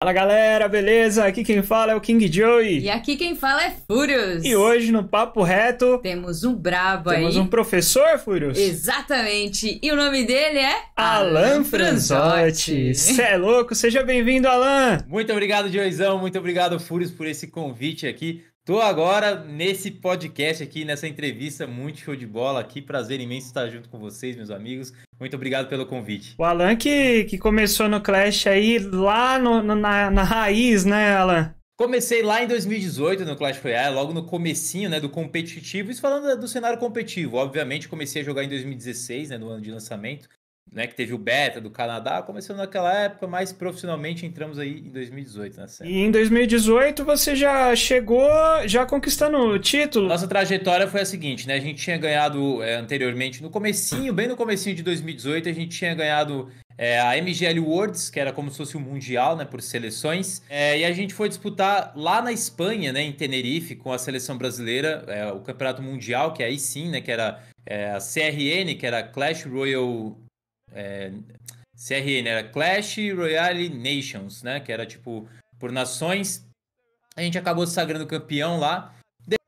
Fala galera, beleza? Aqui quem fala é o King Joey. E aqui quem fala é Furious. E hoje no Papo Reto temos um brabo aí. Temos um professor, Furious. Exatamente. E o nome dele é Alan Franzotti. Cê é louco, seja bem-vindo, Alan. Muito obrigado, Joeyzão. Muito obrigado, Furious, por esse convite aqui. Tô agora nesse podcast aqui, nessa entrevista, muito show de bola aqui. Prazer imenso estar junto com vocês, meus amigos. Muito obrigado pelo convite. O Alan que começou no Clash aí lá na raiz, né, Alan? Comecei lá em 2018 no Clash Royale, logo no comecinho, né, do competitivo. Isso falando do cenário competitivo. Obviamente, comecei a jogar em 2016, né, no ano de lançamento. Né, que teve o beta do Canadá, começou naquela época, mas profissionalmente entramos aí em 2018, né? E em 2018 você já chegou já conquistando o título? Nossa trajetória foi a seguinte, né? A gente tinha ganhado anteriormente, no comecinho, bem no comecinho de 2018, a gente tinha ganhado a MGL Worlds, que era como se fosse um mundial, né, por seleções, e a gente foi disputar lá na Espanha, né, em Tenerife, com a seleção brasileira, o campeonato mundial, que aí sim, né, que era a CRN, que era Clash Royale... CRN era Clash Royale Nations, né? Que era tipo por nações. A gente acabou se sagrando campeão lá.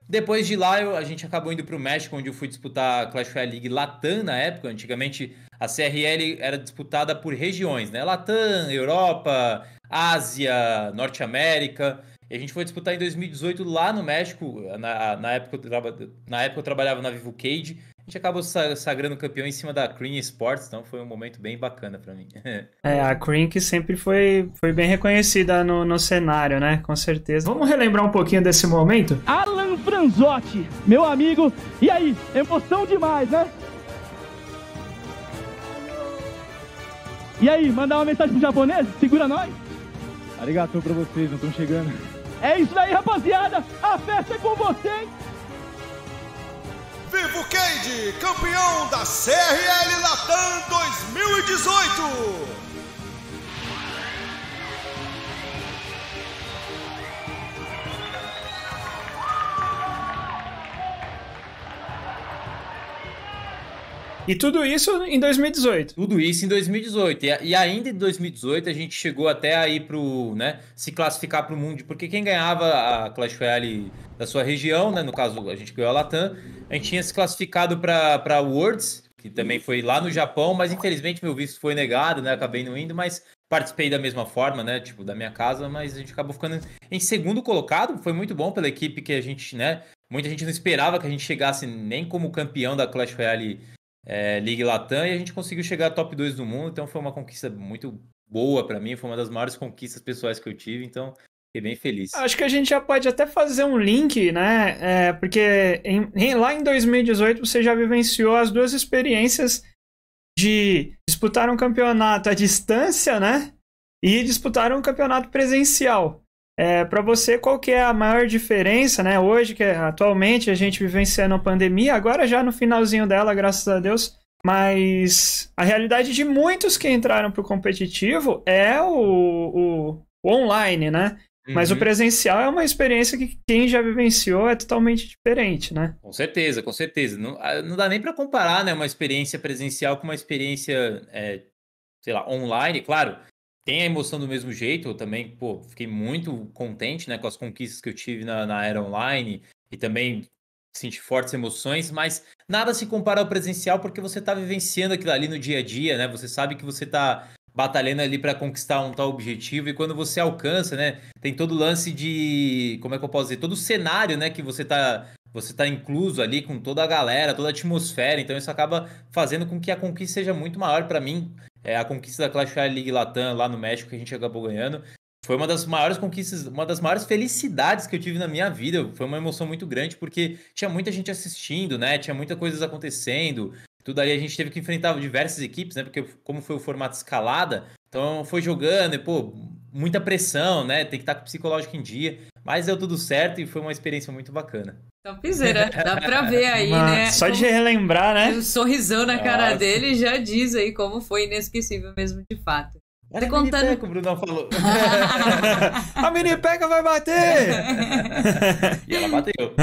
Depois de lá, a gente acabou indo para o México, onde eu fui disputar a Clash Royale League Latam na época. Antigamente a CRL era disputada por regiões, né? Latam, Europa, Ásia, Norte América. E a gente foi disputar em 2018 lá no México. Na época eu trabalhava na Vivo Cage. A gente acabou sagrando campeão em cima da Cream Sports, então foi um momento bem bacana pra mim. A Cream que sempre foi bem reconhecida no cenário, né? Com certeza. Vamos relembrar um pouquinho desse momento? Alan Franzotti, meu amigo. E aí, emoção demais, né? E aí, mandar uma mensagem pro japonês? Segura nós. Arigatou pra vocês, não estão chegando. É isso aí, rapaziada. A festa é com vocês. Vivo Cage, campeão da CRL Latam 2018! E tudo isso em 2018. Tudo isso em 2018. E ainda em 2018 a gente chegou até aí pro, né, se classificar pro mundo, porque quem ganhava a Clash Royale da sua região, né, no caso a gente ganhou a Latam, a gente tinha se classificado para Worlds, que também foi lá no Japão, mas infelizmente meu visto foi negado, né, acabei não indo, mas participei da mesma forma, né, tipo, da minha casa, mas a gente acabou ficando em segundo colocado, foi muito bom pela equipe que a gente, né, muita gente não esperava que a gente chegasse nem como campeão da Clash Royale League Latam, e a gente conseguiu chegar a top 2 do mundo, então foi uma conquista muito boa pra mim, foi uma das maiores conquistas pessoais que eu tive, então fiquei bem feliz. Acho que a gente já pode até fazer um link, né, porque lá em 2018 você já vivenciou as duas experiências de disputar um campeonato à distância, né, e disputar um campeonato presencial. Para você, qual que é a maior diferença, né? Hoje, que atualmente a gente vivenciando a pandemia, agora já no finalzinho dela, graças a Deus, mas a realidade de muitos que entraram para o competitivo é o online, né? Uhum. Mas o presencial é uma experiência que quem já vivenciou é totalmente diferente, né? Com certeza, com certeza. Não dá nem para comparar, né, uma experiência presencial com uma experiência, sei lá, online, claro. Tem a emoção do mesmo jeito, eu também, fiquei muito contente, né, com as conquistas que eu tive na era online e também senti fortes emoções, mas nada se compara ao presencial porque você está vivenciando aquilo ali no dia a dia, né, você sabe que você está batalhando ali para conquistar um tal objetivo e quando você alcança, né, tem todo o lance de, como é que eu posso dizer, todo o cenário, né, que você tá incluso ali com toda a galera, toda a atmosfera, então isso acaba fazendo com que a conquista seja muito maior para mim. A conquista da Clash Royale League Latam lá no México que a gente acabou ganhando foi uma das maiores conquistas, uma das maiores felicidades que eu tive na minha vida. Foi uma emoção muito grande porque tinha muita gente assistindo, né? Tinha muitas coisas acontecendo. Tudo aí a gente teve que enfrentar diversas equipes, né? Porque como foi o formato escalada, então foi jogando e, muita pressão, né? Tem que estar com o psicológico em dia. Mas deu tudo certo e foi uma experiência muito bacana. Topzera, dá pra ver aí, né? Só de relembrar, né? O sorrisão na cara dele já diz aí como foi inesquecível mesmo de fato. Olha a mini-peca, o Brunão falou. A mini-peca vai bater! E ela bateu.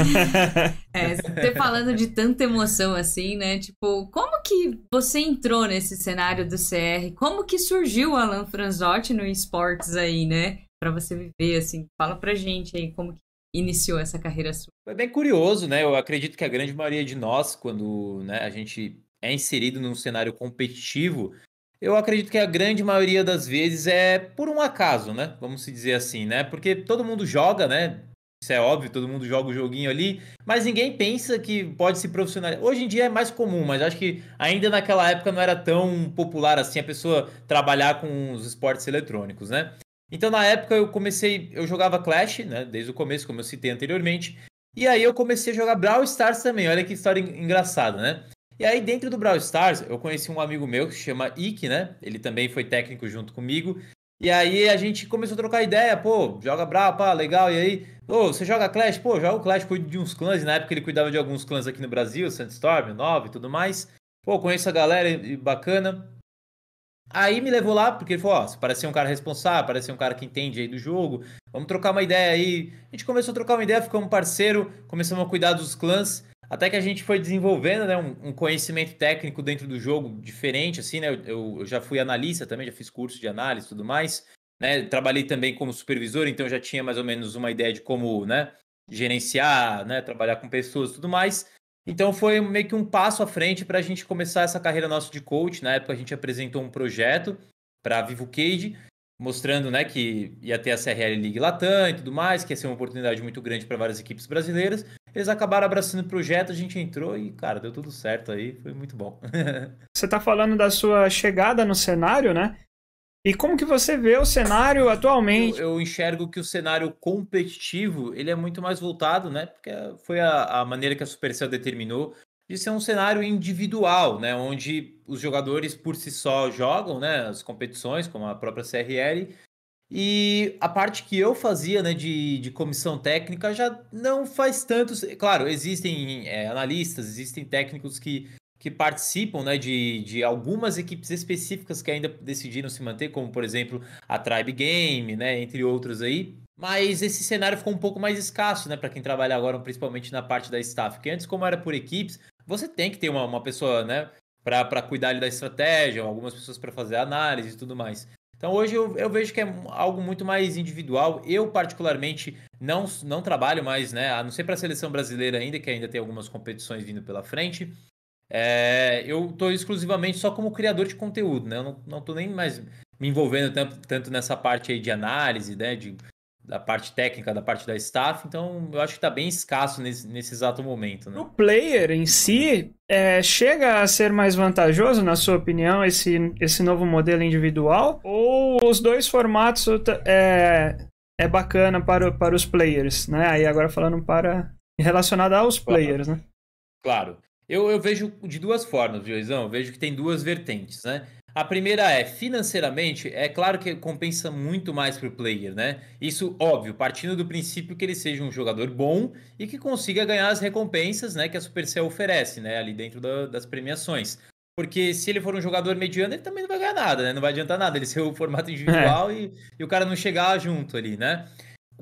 Você falando de tanta emoção assim, né? Tipo, como que você entrou nesse cenário do CR? Como que surgiu o Alan Franzotti no esportes aí, né? pra você viver, assim? Fala pra gente aí como que iniciou essa carreira sua. Foi bem curioso, né? Eu acredito que a grande maioria de nós, quando, né, a gente é inserido num cenário competitivo, eu acredito que a grande maioria das vezes é por um acaso, né? Vamos se dizer assim, né? Porque todo mundo joga, né? Isso é óbvio, todo mundo joga o joguinho ali, mas ninguém pensa que pode se profissionalizar. Hoje em dia é mais comum, mas acho que ainda naquela época não era tão popular assim a pessoa trabalhar com os esportes eletrônicos, né? Então na época eu jogava Clash, né? Desde o começo, como eu citei anteriormente, e aí eu comecei a jogar Brawl Stars também. Olha que história engraçada, né? E aí dentro do Brawl Stars eu conheci um amigo meu que se chama Ike, né? Ele também foi técnico junto comigo. E aí a gente começou a trocar ideia, pô, joga Brawl, pá, legal, e aí, ô, você joga Clash? Pô, joga o Clash, cuido de uns clãs, e na época ele cuidava de alguns clãs aqui no Brasil, Sandstorm, 9 e tudo mais. Pô, conheço a galera, bacana. Aí me levou lá, porque ele falou, ó, você parece ser um cara responsável, parece ser um cara que entende aí do jogo, vamos trocar uma ideia aí. A gente começou a trocar uma ideia, ficamos parceiro, começamos a cuidar dos clãs, até que a gente foi desenvolvendo, né, um conhecimento técnico dentro do jogo diferente, assim, né, eu já fui analista também, já fiz curso de análise e tudo mais, né, trabalhei também como supervisor, então já tinha mais ou menos uma ideia de como, né, gerenciar, né, trabalhar com pessoas e tudo mais. Então foi meio que um passo à frente para a gente começar essa carreira nossa de coach. Na época a gente apresentou um projeto para a Vivo Cage, mostrando, né, que ia ter a CRL League Latam e tudo mais, que ia ser uma oportunidade muito grande para várias equipes brasileiras. Eles acabaram abraçando o projeto, a gente entrou e, cara, deu tudo certo aí, foi muito bom. Você tá falando da sua chegada no cenário, né? E como que você vê o cenário atualmente? Eu enxergo que o cenário competitivo, ele é muito mais voltado, né? Porque foi a maneira que a Supercell determinou de ser um cenário individual, né? Onde os jogadores por si só jogam, né? As competições, como a própria CRL. E a parte que eu fazia, né, de comissão técnica já não faz tanto. Claro, existem analistas, existem técnicos que participam, né, de algumas equipes específicas que ainda decidiram se manter, como por exemplo a Tribe Game, né, entre outros aí. Mas esse cenário ficou um pouco mais escasso, né, para quem trabalha agora, principalmente na parte da staff. Porque antes, como era por equipes, você tem que ter uma pessoa, né, para cuidar ali da estratégia, algumas pessoas para fazer análise e tudo mais. Então hoje eu vejo que é algo muito mais individual. Eu particularmente não trabalho mais, né, a não ser para a seleção brasileira ainda, que ainda tem algumas competições vindo pela frente. Eu estou exclusivamente só como criador de conteúdo, né? Eu não estou nem mais me envolvendo tanto nessa parte aí de análise, né? Da parte técnica, da parte da staff. Então, eu acho que está bem escasso nesse exato momento, né? O player em si chega a ser mais vantajoso, na sua opinião, esse novo modelo individual? Ou os dois formatos é bacana para os players, né? Aí agora falando relacionado aos players, né? Claro. Eu vejo de duas formas, Joizão. Eu vejo que tem duas vertentes, né? A primeira financeiramente, é claro que compensa muito mais para o player, né? Isso, óbvio, partindo do princípio que ele seja um jogador bom e que consiga ganhar as recompensas, né, que a Supercell oferece, né, ali dentro das premiações. Porque se ele for um jogador mediano, ele também não vai ganhar nada, né? Não vai adiantar nada ele ser o formato individual e o cara não chegar junto ali, né?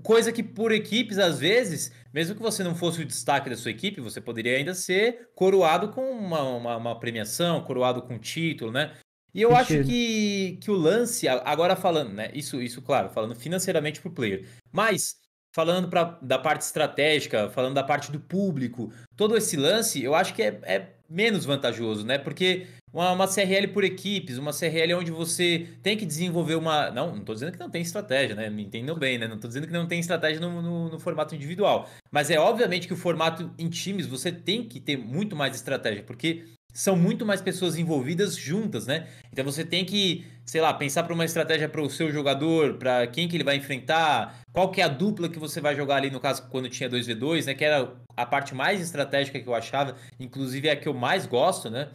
Coisa que por equipes, às vezes, mesmo que você não fosse o destaque da sua equipe, você poderia ainda ser coroado com uma premiação, coroado com título, né? E eu acho que o lance, agora falando, né? Isso, claro, falando financeiramente pro player. Mas, falando da parte estratégica, falando da parte do público, todo esse lance, eu acho que é menos vantajoso, né? Porque uma CRL por equipes, uma CRL onde você tem que desenvolver uma... Não tô dizendo que não tem estratégia, né? Me entendam bem, né? Não tô dizendo que não tem estratégia no formato individual. Mas obviamente que o formato em times você tem que ter muito mais estratégia, porque são muito mais pessoas envolvidas juntas, né? Então você tem que, sei lá, pensar para uma estratégia para o seu jogador, para quem que ele vai enfrentar, qual que é a dupla que você vai jogar ali, no caso, quando tinha 2v2, né? Que era a parte mais estratégica que eu achava, inclusive é a que eu mais gosto, né?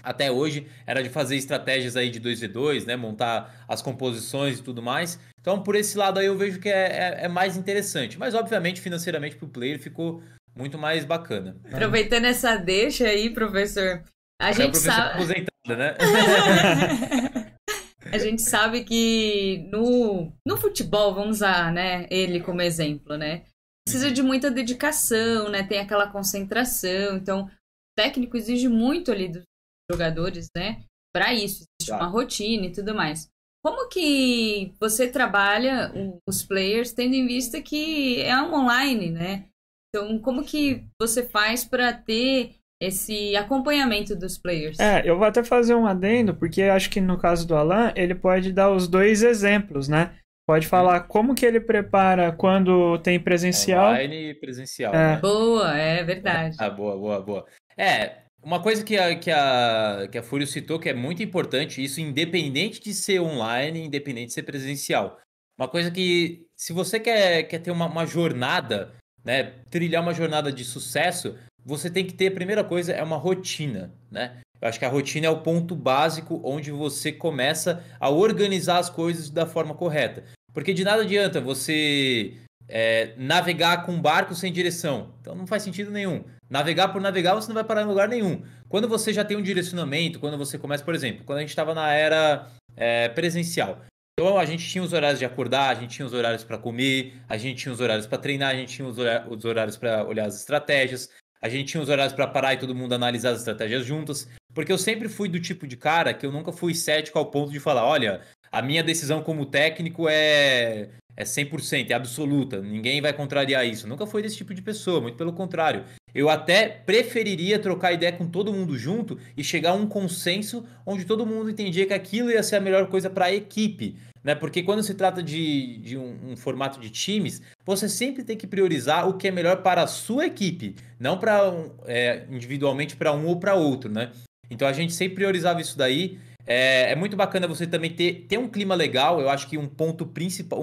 Até hoje, era de fazer estratégias aí de 2v2, né? Montar as composições e tudo mais. Então, por esse lado aí, eu vejo que é mais interessante. Mas, obviamente, financeiramente, para o player ficou muito mais bacana. Aproveitando essa deixa aí, professor, a gente sabe... aposentada, né? A gente sabe que no futebol, vamos usar, né, ele como exemplo, né? Precisa de muita dedicação, né? Tem aquela concentração. Então, o técnico exige muito ali dos jogadores, né? Para isso, existe uma rotina e tudo mais. como que você trabalha os players, tendo em vista que é um online, né? Então, como que você faz para ter esse acompanhamento dos players? Eu vou até fazer um adendo, porque acho que no caso do Alan, ele pode dar os dois exemplos, né? Pode falar como que ele prepara quando tem presencial. Online e presencial, né? Boa, é verdade. Boa. Uma coisa que a Fúrio citou que é muito importante, isso independente de ser online, independente de ser presencial. Uma coisa que, se você quer ter uma jornada, né, trilhar uma jornada de sucesso, você tem que ter, a primeira coisa, é uma rotina, né? Eu acho que a rotina é o ponto básico onde você começa a organizar as coisas da forma correta. Porque de nada adianta você navegar com um barco sem direção. Então não faz sentido nenhum. Navegar por navegar, você não vai parar em lugar nenhum. Quando você já tem um direcionamento, quando você começa, por exemplo, quando a gente estava na era presencial. Então a gente tinha os horários de acordar, a gente tinha os horários para comer, a gente tinha os horários para treinar, a gente tinha os horários para olhar as estratégias, a gente tinha os horários para parar e todo mundo analisar as estratégias juntas. Porque eu sempre fui do tipo de cara que eu nunca fui cético ao ponto de falar, olha, a minha decisão como técnico é 100%, é absoluta, ninguém vai contrariar isso. Nunca fui desse tipo de pessoa, muito pelo contrário. Eu até preferiria trocar ideia com todo mundo junto e chegar a um consenso onde todo mundo entendia que aquilo ia ser a melhor coisa para a equipe, né? Porque quando se trata de um formato de times, você sempre tem que priorizar o que é melhor para a sua equipe, não individualmente para um ou para outro, né? Então a gente sempre priorizava isso daí. É muito bacana você também ter um clima legal. Eu acho que um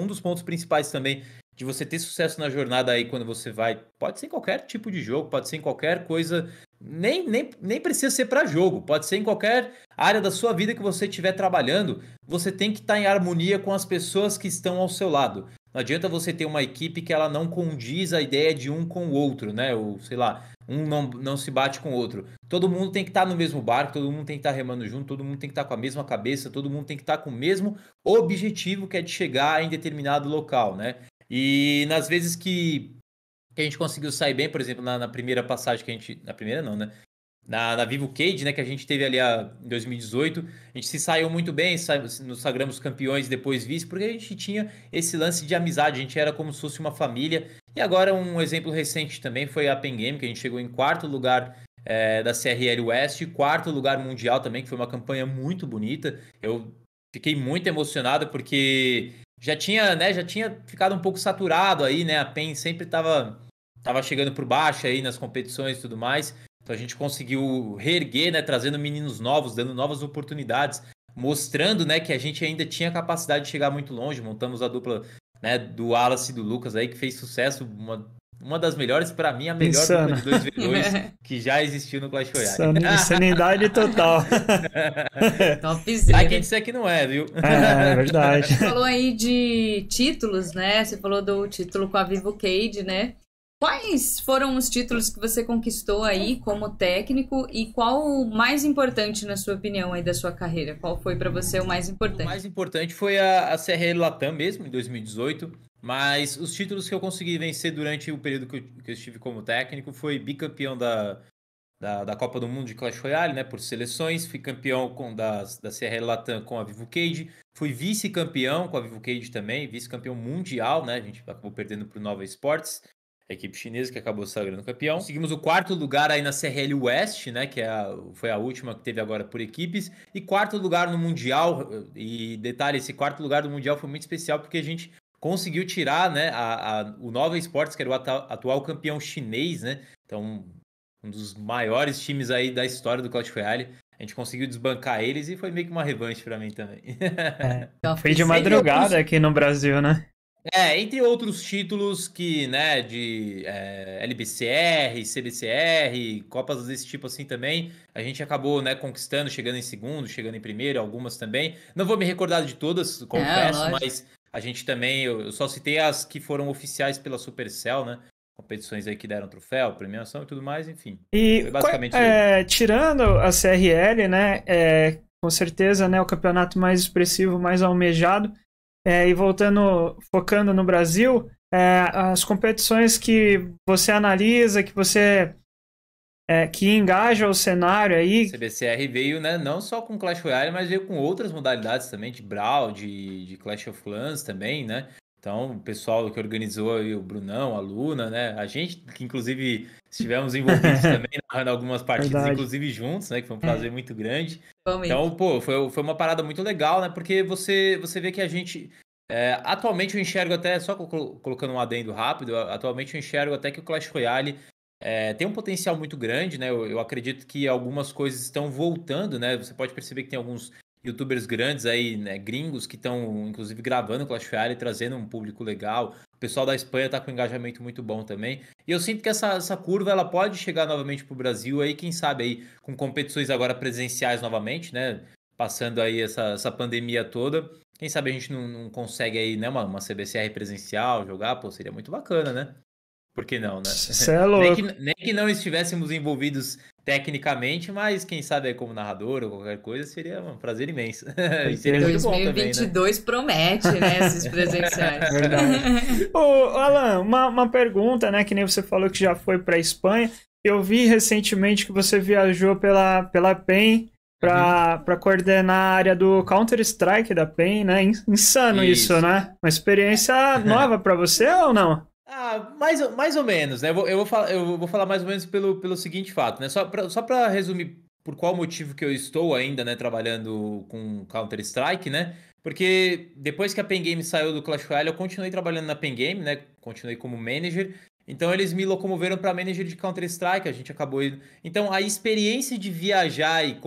dos pontos principais também de você ter sucesso na jornada aí quando você vai, pode ser em qualquer tipo de jogo, pode ser em qualquer coisa, nem precisa ser para jogo, pode ser em qualquer área da sua vida que você estiver trabalhando, você tem que estar em harmonia com as pessoas que estão ao seu lado. Não adianta você ter uma equipe que ela não condiz a ideia de um com o outro, né? Ou sei lá, um não se bate com o outro. Todo mundo tem que estar no mesmo barco, todo mundo tem que estar remando junto, todo mundo tem que estar com a mesma cabeça, todo mundo tem que estar com o mesmo objetivo, que é de chegar em determinado local, né? E nas vezes que a gente conseguiu sair bem, por exemplo, na primeira passagem que a gente... Na primeira não, né? Na Vivo Cage, né, que a gente teve ali em 2018, a gente se saiu muito bem, nos sagramos campeões, depois vice, porque a gente tinha esse lance de amizade, a gente era como se fosse uma família. E agora um exemplo recente também foi a Pen Game, que a gente chegou em 4º lugar da CRL West, 4º lugar mundial também, que foi uma campanha muito bonita. Eu fiquei muito emocionado porque já tinha ficado um pouco saturado aí, né? A Pen sempre tava chegando por baixo aí nas competições e tudo mais. Então a gente conseguiu reerguer, né, trazendo meninos novos, dando novas oportunidades, mostrando, né, que a gente ainda tinha capacidade de chegar muito longe. Montamos a dupla, né, do Wallace e do Lucas aí, que fez sucesso, uma das melhores, para mim, a melhor dupla de 2v2 que já existiu no Clash Royale. Insanidade total. Topzera. Há quem disser que não é, viu? É verdade. Você falou aí de títulos, né? Você falou do título com a Vivo Cage, né? Quais foram os títulos que você conquistou aí como técnico e qual o mais importante na sua opinião aí da sua carreira? Qual foi para você o mais importante? O mais importante foi a CRL Latam mesmo, em 2018, mas os títulos que eu consegui vencer durante o período que eu estive como técnico foi bicampeão da Copa do Mundo de Clash Royale, né, por seleções, fui campeão da CRL Latam com a Vivo Cage, fui vice-campeão com a Vivo Cage também, vice-campeão mundial, né, a gente acabou perdendo para o Nova Esportes, a equipe chinesa que acabou sagrando campeão. Conseguimos o 4º lugar aí na CRL West, né, que foi a última que teve agora por equipes, e 4º lugar no Mundial. E detalhe, esse 4º lugar do Mundial foi muito especial porque a gente conseguiu tirar, né, o Nova Esportes, que era o atual campeão chinês, né, então um dos maiores times aí da história do Clash Royale. A gente conseguiu desbancar eles e foi meio que uma revanche pra mim também. Foi de madrugada aqui no Brasil, né? Entre outros títulos que, né, de LBCR, CBCR, Copas desse tipo assim também, a gente acabou, né, conquistando, chegando em segundo, chegando em primeiro, algumas também. Não vou me recordar de todas, confesso, mas a gente também, eu só citei as que foram oficiais pela Supercell, né, competições aí que deram troféu, premiação e tudo mais, enfim. E basicamente tirando a CRL, né, com certeza, né, o campeonato mais expressivo, mais almejado. E focando no Brasil, as competições que você analisa, que você que engaja o cenário aí. A CBCR veio, né, não só com Clash Royale, mas veio com outras modalidades também, de Brawl, de Clash of Clans também, né? Então, o pessoal que organizou aí, o Brunão, a Luna, né? A gente, que inclusive estivemos envolvidos também narrando algumas partidas, Verdade. inclusive juntos, né? Que foi um prazer muito grande. Realmente. Então, pô, foi uma parada muito legal, né? Porque você vê que a gente... atualmente eu enxergo até, só colocando um adendo rápido, atualmente eu enxergo até que o Clash Royale tem um potencial muito grande, né? Eu acredito que algumas coisas estão voltando, né? Você pode perceber que tem alguns YouTubers grandes aí, né, gringos, que estão, inclusive, gravando Clash Royale, trazendo um público legal. O pessoal da Espanha tá com um engajamento muito bom também. E eu sinto que essa curva, ela pode chegar novamente pro Brasil aí, quem sabe aí, com competições agora presenciais novamente, né? Passando aí essa pandemia toda. Quem sabe a gente não consegue aí, né, uma CBCR presencial, jogar, pô, seria muito bacana, né? Por que não, né? Você é louco. Nem que não estivéssemos envolvidos tecnicamente, mas quem sabe aí como narrador ou qualquer coisa, seria um prazer imenso. E seria muito bom também, né? 2022 promete, né, esses presenciais. Verdade. Ô, Alan, uma pergunta, né, que nem você falou que já foi pra Espanha. Eu vi recentemente que você viajou pela PEN para coordenar a área do Counter-Strike da PEN, né? Insano isso, né? Uma experiência nova para você ou não? Mais ou menos, né? Eu vou falar mais ou menos pelo seguinte fato, né? Só para resumir por qual motivo que eu estou ainda, né, trabalhando com Counter-Strike, né? Porque depois que a Pen Game saiu do Clash Royale, eu continuei trabalhando na Pen Game, né? Continuei como manager. Então eles me locomoveram para manager de Counter-Strike, a gente acabou indo. Então a experiência de viajar e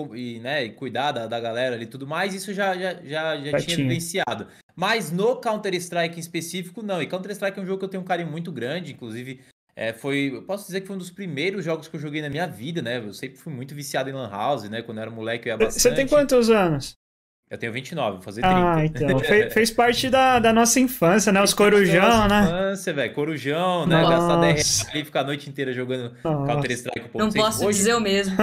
cuidar da galera ali e tudo mais, isso já tinha vivenciado. Mas no Counter-Strike em específico, não. E Counter-Strike é um jogo que eu tenho um carinho muito grande, inclusive eu posso dizer que foi um dos primeiros jogos que eu joguei na minha vida, né? Eu sempre fui muito viciado em Lan House, né? Quando eu era moleque eu ia bastante. Você tem quantos anos? Eu tenho 29, vou fazer 30. Então. Fez parte da nossa infância, né? Os corujão, né? Infância, velho. Corujão, né? Gastar 10 reais ali e ficar a noite inteira jogando Counter-Strike. Não posso dizer o mesmo.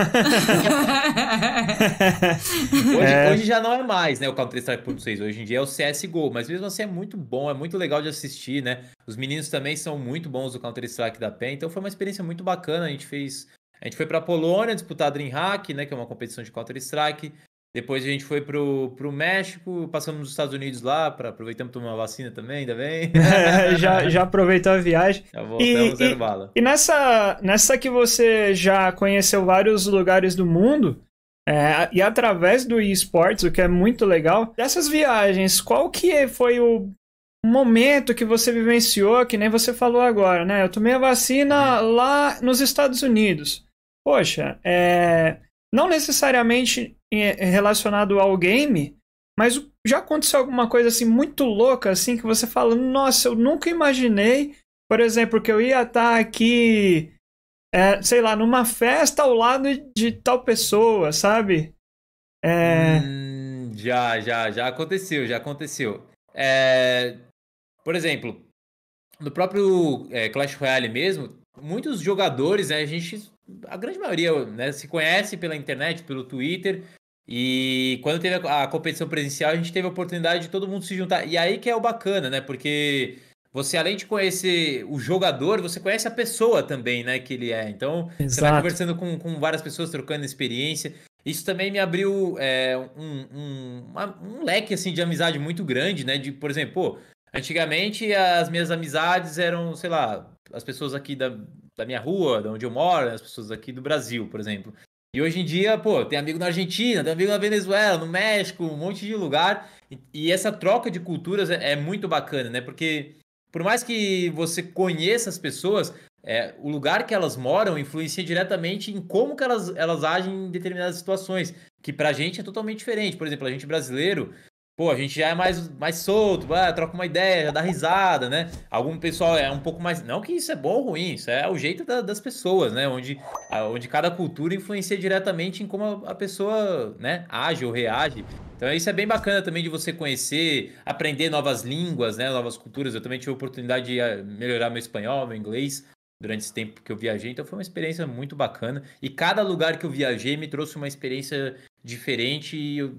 Hoje já não é mais, né? O Counter-Strike 1.6. Hoje em dia é o CSGO. Mas mesmo assim é muito bom, é muito legal de assistir, né? Os meninos também são muito bons do Counter-Strike da PEN. Então foi uma experiência muito bacana. A gente foi pra Polônia disputar a DreamHack, né? Que é uma competição de Counter-Strike. Depois a gente foi pro México, passamos nos Estados Unidos lá, aproveitamos tomar uma vacina também, ainda bem. Já aproveitou a viagem. Já voltamos zero bala. E nessa que você já conheceu vários lugares do mundo, e através do eSports, o que é muito legal, dessas viagens, qual que foi o momento que você vivenciou, que nem você falou agora, né? Eu tomei a vacina lá nos Estados Unidos. Poxa, não necessariamente relacionado ao game, mas já aconteceu alguma coisa assim muito louca, assim, que você fala, nossa, eu nunca imaginei, por exemplo, que eu ia estar aqui, sei lá, numa festa ao lado de tal pessoa, sabe? Já aconteceu. Por exemplo, no próprio Clash Royale mesmo, muitos jogadores, né, a grande maioria, né, se conhece pela internet, pelo Twitter, e quando teve a competição presencial, a gente teve a oportunidade de todo mundo se juntar. E aí que é o bacana, né, porque você, além de conhecer o jogador, você conhece a pessoa também, né, que ele é. Então, Exato. Você vai conversando com várias pessoas, trocando experiência. Isso também me abriu um leque, assim, de amizade muito grande, né, por exemplo, antigamente as minhas amizades eram, sei lá, as pessoas aqui da minha rua, de onde eu moro, as pessoas aqui do Brasil, por exemplo. E hoje em dia, tem amigo na Argentina, tem amigo na Venezuela, no México, um monte de lugar. E essa troca de culturas é muito bacana, né? Porque por mais que você conheça as pessoas, o lugar que elas moram influencia diretamente em como que elas agem em determinadas situações, que pra gente é totalmente diferente. Por exemplo, a gente brasileiro, a gente já é mais solto, troca uma ideia, já dá risada, né? Algum pessoal é um pouco mais... Não que isso é bom ou ruim, isso é o jeito das pessoas, né? Onde cada cultura influencia diretamente em como a pessoa, né, age ou reage. Então isso é bem bacana também de você conhecer, aprender novas línguas, né? Novas culturas. Eu também tive a oportunidade de melhorar meu espanhol, meu inglês durante esse tempo que eu viajei. Então foi uma experiência muito bacana. E cada lugar que eu viajei me trouxe uma experiência diferente e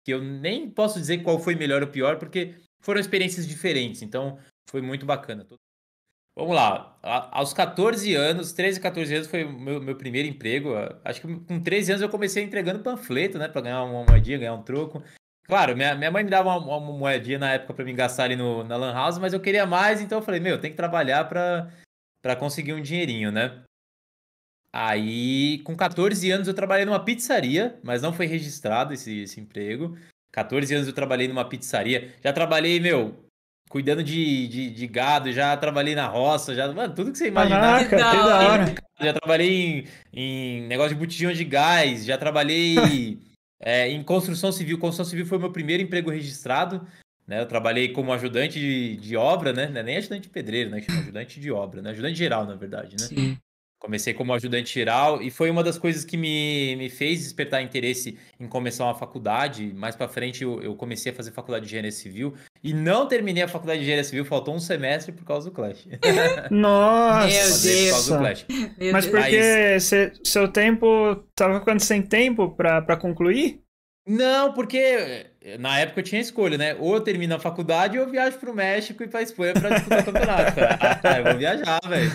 que eu nem posso dizer qual foi melhor ou pior, porque foram experiências diferentes, então foi muito bacana. Vamos lá. Aos 14 anos, 13, 14 anos foi o meu primeiro emprego. Acho que com 13 anos eu comecei entregando panfleto, né? Pra ganhar uma moedinha, ganhar um troco. Claro, minha mãe me dava uma moedinha na época pra me gastar ali na Lan House, mas eu queria mais, então eu falei, tem que trabalhar pra conseguir um dinheirinho, né? Aí, com 14 anos eu trabalhei numa pizzaria, mas não foi registrado esse emprego. 14 anos eu trabalhei numa pizzaria. Já trabalhei, cuidando de gado, já trabalhei na roça, mano, tudo que você imaginar. Caraca, que da hora. Já trabalhei em negócio de botijão de gás, já trabalhei em construção civil. Construção civil foi o meu primeiro emprego registrado, né? Eu trabalhei como ajudante de obra, né? Não é nem ajudante de pedreiro, né? Chama ajudante de obra, né? Ajudante geral, na verdade, né? Sim. Comecei como ajudante geral e foi uma das coisas que me fez despertar interesse em começar uma faculdade. Mais pra frente eu comecei a fazer faculdade de engenharia civil e não terminei a faculdade de engenharia civil, faltou um semestre por causa do Clash. Nossa! Meu Por causa do Clash. Mas porque seu tempo tava ficando sem tempo pra concluir? Não, porque na época eu tinha escolha, né? Ou eu termino a faculdade ou eu viajo pro México e pra Espanha pra disputar o campeonato. Eu vou viajar, velho.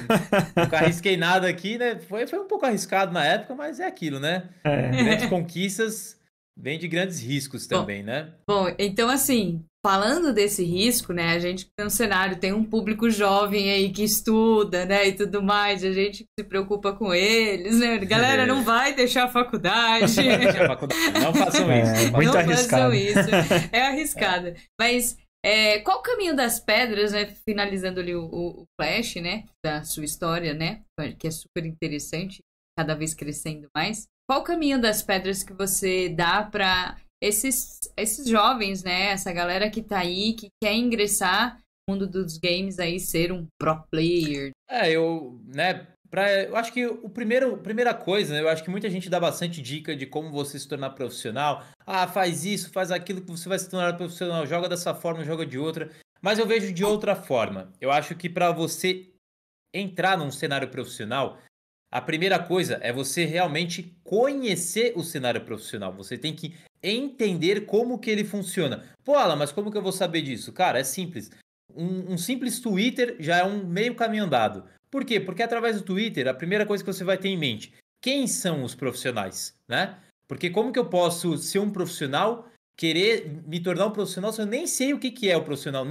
Nunca arrisquei nada aqui, né? Foi um pouco arriscado na época, mas é aquilo, né? Grandes conquistas vêm de grandes riscos também, né? Bom, então assim, falando desse risco, né? A gente tem um cenário, tem um público jovem aí que estuda, né? E tudo mais, a gente se preocupa com eles, né? Galera, não vai deixar a faculdade. Não façam isso. Muito Não arriscado. façam isso. É arriscado. Mas qual o caminho das pedras, né? Finalizando ali o Flash, né? Da sua história, né? Que é super interessante, cada vez crescendo mais. Qual o caminho das pedras que você dá para esses jovens, né? Essa galera que tá aí, que quer ingressar no mundo dos games aí, ser um pro player? Eu acho que primeira coisa, né, eu acho que muita gente dá bastante dica de como você se tornar profissional. Faz isso, faz aquilo que você vai se tornar profissional, joga dessa forma, joga de outra. Mas eu vejo de outra forma. Eu acho que para você entrar num cenário profissional, a primeira coisa é você realmente conhecer o cenário profissional. Você tem que entender como que ele funciona. Pô, Alan, mas como que eu vou saber disso? Cara, é simples. Um simples Twitter já é um meio caminho andado. Por quê? Porque através do Twitter, a primeira coisa que você vai ter em mente, quem são os profissionais, né? Porque como que eu posso ser um profissional, querer me tornar um profissional se eu nem sei o que é o profissional,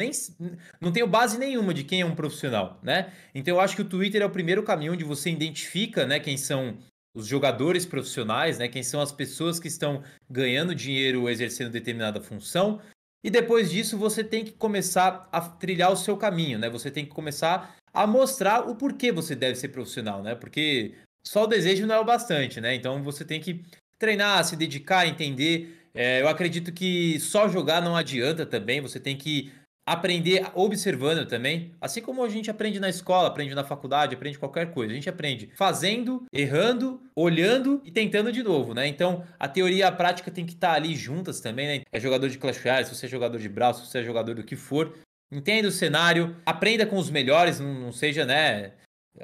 não tenho base nenhuma de quem é um profissional, né? Então eu acho que o Twitter é o primeiro caminho onde você identifica, né, quem são os jogadores profissionais, né, quem são as pessoas que estão ganhando dinheiro exercendo determinada função. E depois disso você tem que começar a trilhar o seu caminho, né? Você tem que começar a mostrar o porquê você deve ser profissional, né? Porque só o desejo não é o bastante, né? Então você tem que treinar, se dedicar, entender. Eu acredito que só jogar não adianta também. Você tem que aprender observando também. Assim como a gente aprende na escola, aprende na faculdade, aprende qualquer coisa. A gente aprende fazendo, errando, olhando e tentando de novo, né? Então, a teoria e a prática tem que estar ali juntas também, né? É jogador de Clash Royale, se você é jogador de Brawl, se você é jogador do que for. Entenda o cenário, aprenda com os melhores, não seja, né,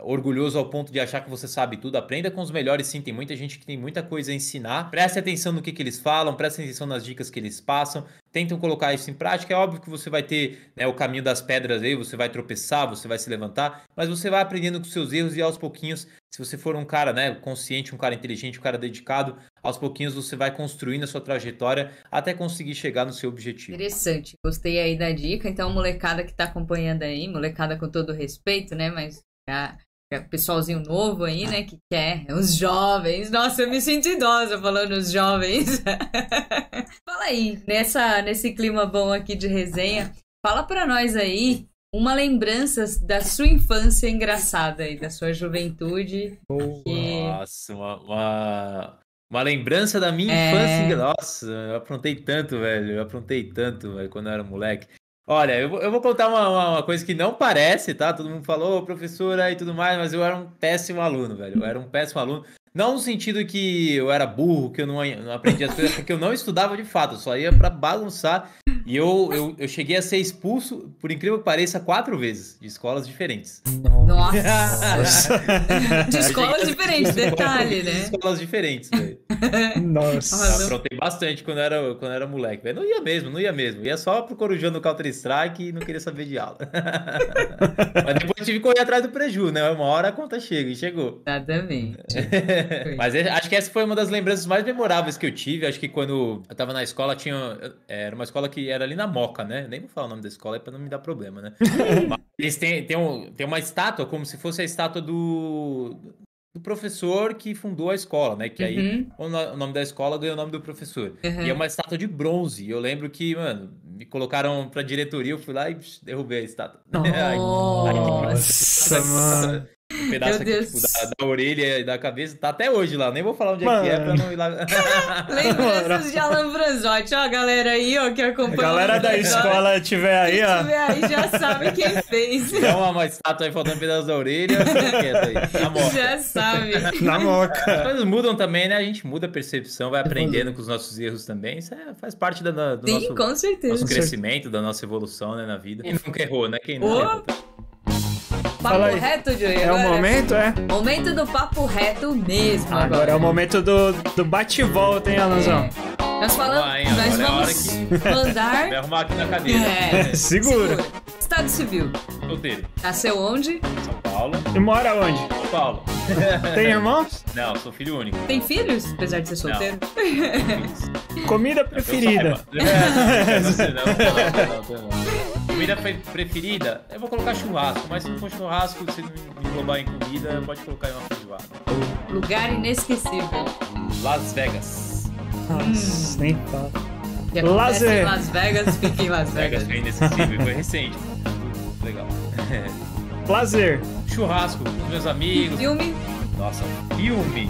orgulhoso ao ponto de achar que você sabe tudo. Aprenda com os melhores, sim, tem muita gente que tem muita coisa a ensinar. Preste atenção no que eles falam, preste atenção nas dicas que eles passam, tentam colocar isso em prática. É óbvio que você vai ter, né, o caminho das pedras aí, você vai tropeçar, você vai se levantar, mas você vai aprendendo com seus erros e aos pouquinhos, se você for um cara, né, consciente, um cara inteligente, um cara dedicado, aos pouquinhos você vai construindo a sua trajetória até conseguir chegar no seu objetivo. Interessante, gostei aí da dica. Então, molecada que tá acompanhando aí, molecada com todo respeito, né, mas pessoalzinho novo aí, né, que quer, os jovens. Nossa, eu me sinto idosa falando os jovens. Fala aí, nesse clima bom aqui de resenha, fala pra nós aí uma lembrança da sua infância engraçada aí, da sua juventude. Nossa, uma lembrança da minha infância. Nossa, eu aprontei tanto, velho, quando eu era moleque. Olha, eu vou contar uma coisa que não parece, tá? Todo mundo falou, professora e tudo mais, mas eu era um péssimo aluno, velho. Eu era um péssimo aluno. Não no sentido que eu era burro, que eu não aprendia as coisas, porque eu não estudava de fato, eu só ia pra bagunçar. E eu cheguei a ser expulso, por incrível que pareça, 4 vezes, de escolas diferentes. Nossa! De escolas diferentes, detalhe, né? De escolas diferentes, velho. Nossa. Aprontei bastante quando era moleque, velho. Não ia mesmo. Ia só pro Corujão do Counter-Strike e não queria saber de aula. Mas depois tive que correr atrás do preju, né? Uma hora a conta chega, e chegou. Exatamente. Mas acho que essa foi uma das lembranças mais memoráveis que eu tive. Acho que quando eu tava na escola, era uma escola que era ali na Moca, né? Nem vou falar o nome da escola, é pra não me dar problema, né? Mas eles têm uma estátua, como se fosse a estátua do professor que fundou a escola, né? Que aí o nome da escola ganha o nome do professor. E é uma estátua de bronze. E eu lembro que, mano, me colocaram pra diretoria, eu fui lá e derrubei a estátua. Nossa, mano. Um pedaço aqui, tipo, da orelha e da cabeça, tá até hoje lá. Nem vou falar onde é que é pra não ir lá. Lembranças de Alan Franzotti, ó, a galera aí, ó, que acompanha. A galera da escola tiver aí, ó. Se tiver aí, já sabe quem fez. É uma estátua aí faltando um pedaço da orelha, fica quieto aí. Na moca. Já sabe. Na Moca. As coisas mudam também, né? A gente muda a percepção, vai aprendendo com os nossos erros também. Isso faz parte do Sim, com certeza. nosso crescimento, da nossa evolução, né, na vida. Quem nunca errou, né? Quem nunca errou. Papo reto, Joey. É o momento, é? Momento do papo reto mesmo. Agora é o momento do bate-volta, hein, Alanzão? Nós falamos, nós vamos mandar... Vai arrumar aqui na cadeira. Segura. Estado civil. Solteiro. Nasceu onde? São Paulo. E mora onde? São Paulo. Tem irmãos? Não, sou filho único. Tem filhos? Apesar de ser solteiro? Comida preferida? Não. Comida preferida? Eu vou colocar churrasco, mas se não for churrasco, se não englobar em comida, pode colocar em uma feijoada. Lugar inesquecível. Las Vegas. Nossa, nem fala. Que acontece em Las Vegas, fica em Las Vegas. Foi inesquecível, foi recente. Legal. Lazer. Churrasco com meus amigos. Filme? Nossa, filme.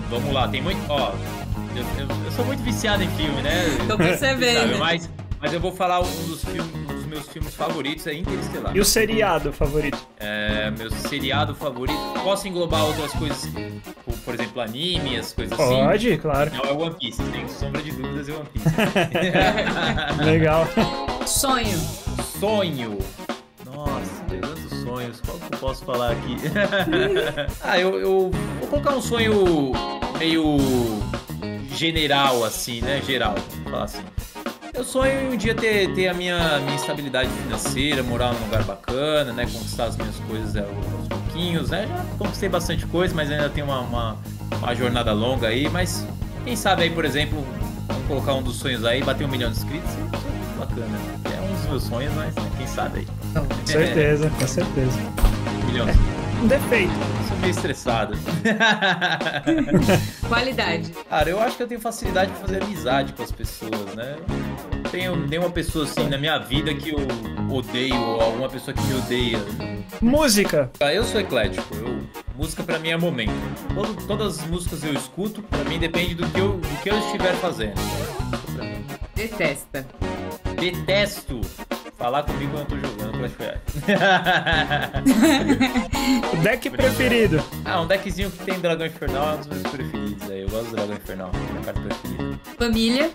Vamos lá, tem muito... Ó, eu sou muito viciado em filme, né? Tô percebendo. Mas eu vou falar um dos meus filmes favoritos, é Interestelar. E o seriado favorito? Meu seriado favorito... Posso englobar outras coisas, por exemplo, anime, as coisas assim? Pode, claro. Não, é One Piece, sem sombra de dúvidas, é One Piece. Legal. Sonho. Nossa, tem tantos sonhos, qual que eu posso falar aqui? Eu vou colocar um sonho meio general, assim, né? Geral, vamos falar assim. Eu sonho um dia ter a minha estabilidade financeira, morar num lugar bacana, né? Conquistar as minhas coisas aos pouquinhos, né? Já conquistei bastante coisa, mas ainda tem uma jornada longa aí. Mas quem sabe aí, por exemplo, vamos colocar um dos sonhos aí, bater 1 milhão de inscritos, é bacana. É um dos meus sonhos, mas né, quem sabe aí. Com certeza, com certeza. 1 milhão. Um defeito. Sou meio estressado. Qualidade. Cara, eu acho que eu tenho facilidade de fazer amizade com as pessoas, né? Não tenho nenhuma pessoa assim na minha vida que eu odeio ou alguma pessoa que me odeia. Música. Eu sou eclético. Música pra mim é momento. Todas as músicas eu escuto, pra mim depende do que eu estiver fazendo. Detesta. Detesto falar comigo quando eu tô jogando Clash Royale. Deck preferido. Um deckzinho que tem Dragão Infernal é um dos meus preferidos. Eu gosto do Dragão Infernal, é minha carta preferida. Família.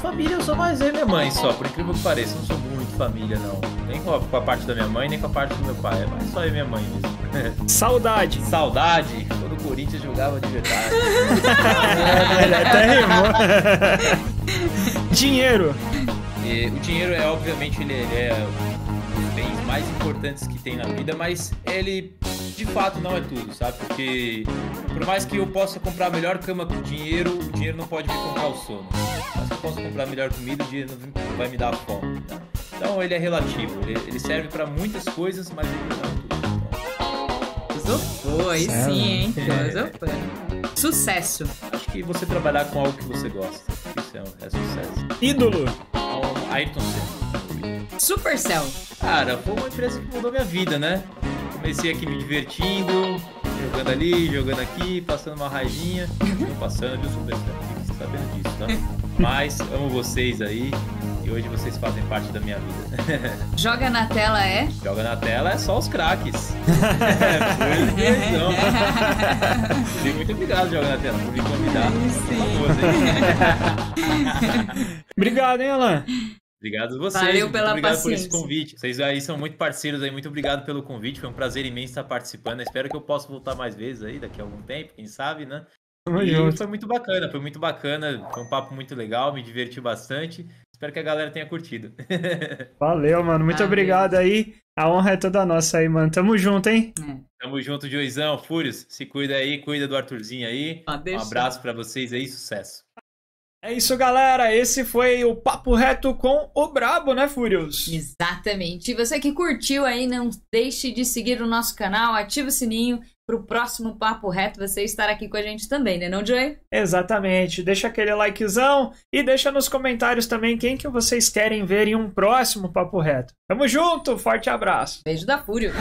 Família eu sou mais eu e minha mãe só, por incrível que pareça. Não sou muito família, não. Nem com a parte da minha mãe, nem com a parte do meu pai. É mais só eu e minha mãe mesmo. Saudade. Saudade, quando o Corinthians jogava de verdade. Ele até rimou. Dinheiro. O dinheiro obviamente, ele é um dos bens mais importantes que tem na vida, mas ele, de fato, não é tudo, sabe? Porque, por mais que eu possa comprar a melhor cama com dinheiro, o dinheiro não pode me comprar o sono. Mas se eu posso comprar a melhor comida, o dinheiro não vai me dar fome. Tá? Então, ele é relativo. Ele serve pra muitas coisas, mas ele não é tudo. Filosofou, aí sim, hein? Filosofou. Sucesso. Acho que você trabalhar com algo que você gosta, isso é sucesso. Ídolo. Ayrton Senna. Supercell. Cara, foi uma empresa que mudou minha vida, né? Comecei aqui me divertindo, jogando ali, jogando aqui, passando uma raivinha. Tô passando, viu, Supercell? Fiquem sabendo disso, tá? Mas amo vocês aí e hoje vocês fazem parte da minha vida. Joga na tela é? Joga na tela é só os craques. Foi muito obrigado, Joga na tela, por me convidar. Obrigado, hein, Alan? Obrigado a vocês. Valeu pela obrigado paciência. por esse convite. Vocês aí são muito parceiros aí, muito obrigado pelo convite. Foi um prazer imenso estar participando. Espero que eu possa voltar mais vezes aí daqui a algum tempo, quem sabe, né? E foi muito bacana, foi um papo muito legal, me diverti bastante. Espero que a galera tenha curtido. Valeu, mano. Muito obrigado aí. A honra é toda nossa aí, mano. Tamo junto, hein? Tamo junto, Joizão. Fúrios, se cuida aí, cuida do Arthurzinho aí. Um abraço pra vocês aí, sucesso. É isso, galera. Esse foi o Papo Reto com o Brabo, né, Fúrios? Exatamente. E você que curtiu aí, não deixe de seguir o nosso canal, ativa o sininho pro próximo Papo Reto você estar aqui com a gente também, né, não, Joey? Exatamente. Deixa aquele likezão e deixa nos comentários também quem que vocês querem ver em um próximo Papo Reto. Tamo junto, forte abraço. Beijo da Fúrio.